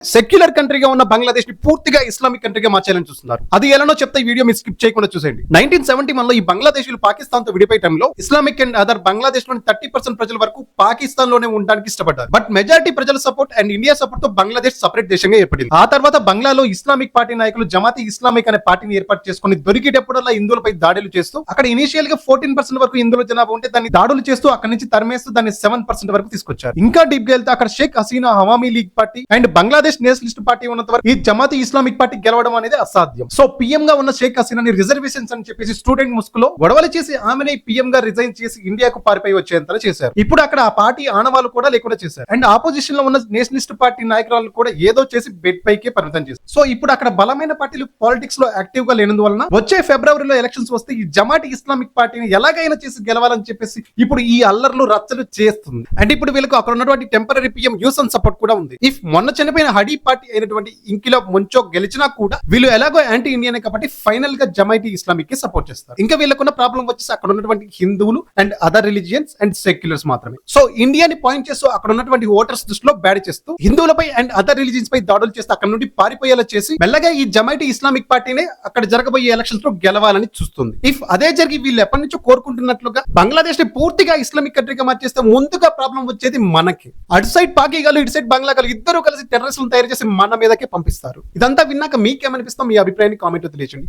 Secular కంట్రీగా ఉన్న బంగ్లాదేశ్ ని పూర్తిగా ఇస్లామిక్ కంట్రీగా మార్చాలని చూస్తున్నారు. అది ఎలానో చెప్తే ఈ వీడియో మీరు స్కిప్ చేయకుండా చూసేయండి. 1971 లో ఈ బంగ్లాదేశీలు పాకిస్తాన్ తో విడిపోయే టైంలో ఇస్లామిక్ అండ్ అదర్ బంగ్లాదేశ్ లోని 30% ప్రజల వరకు పాకిస్తాన్ లోనే ఉండడానికి ఇష్టపడ్డారు. బట్ మెజారిటీ ప్రజల సపోర్ట్ అండ్ ఇండియా సపోర్ట్ తో బంగ్లాదేశ్ సపరేట్ దేశంగా ఏర్పడింది. ఆ తర్వాత బంగ్లాలో ఇస్లామిక్ పార్టీ నాయకులు జమాతి ఇస్లామిక్ అనే పార్టీని ఏర్పాటు చేసుకుని దొరికేటప్పుడల్లా హిందువులపై దాడులు చేస్తూ అక్కడ ఇనిషియల్ గా 14% వరకు హిందువుల జనాభా ఉంటే దాన్ని దాడులు చేస్తూ అక్కడ నుంచి తరిమేస్తూ దాన్ని 7% వరకు తీసుకొచ్చారు. ఇంకా డీప్ గా వెళ్తే అక్కడ షేక్ హసీనా అవామీ లీగ్ పార్టీ అండ్ బంగ్లాదేశ్ నేషనలిస్ట్ పార్టీ ఉన్నంత వరకు ఈ జమాతి ఇస్లామిక్ పార్టీ గెలవడం అనేది అసాధ్యం. సో పిఎం గా ఉన్న షేక్ హసీనాని రిజర్వేషన్స్ అని చెప్పేసి స్టూడెంట్ ముసుగులో గొడవలు చేసి ఆమెనే పిఎం గా రిజైన్ చేసి ఇండియాకు పారిపోయి వచ్చేంతలా చేశారు. ఇప్పుడు అక్కడ ఆ పార్టీ ఆనవాళ్ళు కూడా లేకుండా చేశారు. అండ్ ఆపోజిషన్ లో ఉన్న నేషనలిస్ట్ పార్టీ నాయకురాలు కూడా ఏదో చేసి బెడ్ పైకి పరిమితం చేశారు. సో ఇప్పుడు అక్కడ బలమైన పార్టీలు పాలిటిక్స్ లో యాక్టివ్ గా లేనందువలన వచ్చే ఫిబ్రవరిలో ఎలక్షన్స్ వస్తే ఈ జమాటి ఇస్లామిక్ పార్టీని ఎలాగైనా చేసి గెలవాలని చెప్పేసి ఇప్పుడు ఈ అల్లర్లు రచ్చలు చేస్తుంది. అండ్ ఇప్పుడు వీళ్ళకు అక్కడ ఉన్నటువంటి టెంపరీ పిఎం యూసన్ సపోర్ట్ కూడా ఉంది. ఇఫ్ మొన్న చనిపోయిన హడీ పార్టీ అయినటువంటి ఇంకిలో ముంచో గెలిచినా కూడా వీళ్ళు ఎలాగో యాంటీ ఇండియన్ కాబట్టి ఫైనల్ గా జమైటీ ఇస్లామిక్ కి సపోర్ట్ చేస్తారు. ఇంకా వీళ్ళకున్న ప్రాబ్లం వచ్చేసి అక్కడ ఉన్నటువంటి హిందువులు and other religions and seculars మాత్రమే. సో ఇండియాని పాయింట్ చేస్తూ అక్కడ ఉన్నటువంటి ఓటర్స్ దృష్టిలో బ్యాడ్ చేస్తూ హిందువులపై అండ్ అదర్ రిలీజియన్స్ పై దాడులు చేస్తూ అక్కడ నుండి పారిపోయేలా చేసి మెల్లగా ఈ జమైటీ ఇస్లామిక్ పార్టీనే అక్కడ జరగబోయే ఎలక్షన్స్ లో గెలవాలని చూస్తుంది. ఇఫ్ అదే జరిగి వీళ్ళు ఎప్పటి నుంచో కోరుకుంటున్నట్లుగా బంగ్లాదేశ్ ని పూర్తిగా ఇస్లామిక్ కంట్రీగా మార్చేస్తే ముందుగా ప్రాబ్లం వచ్చేది మనకి. అటు సైడ్ పాకిగాలు ఇటు సైడ్ బంగ్లాగాలు ఇద్దరు కలిసి టెర్రరిస్టులను తయారు చేసి మన మీదకే పంపిస్తారు. ఇదంతా విన్నాక మీకేమనిపిస్తాం? మీ అభిప్రాయాన్ని కామెంట్ తెలియజేయండి.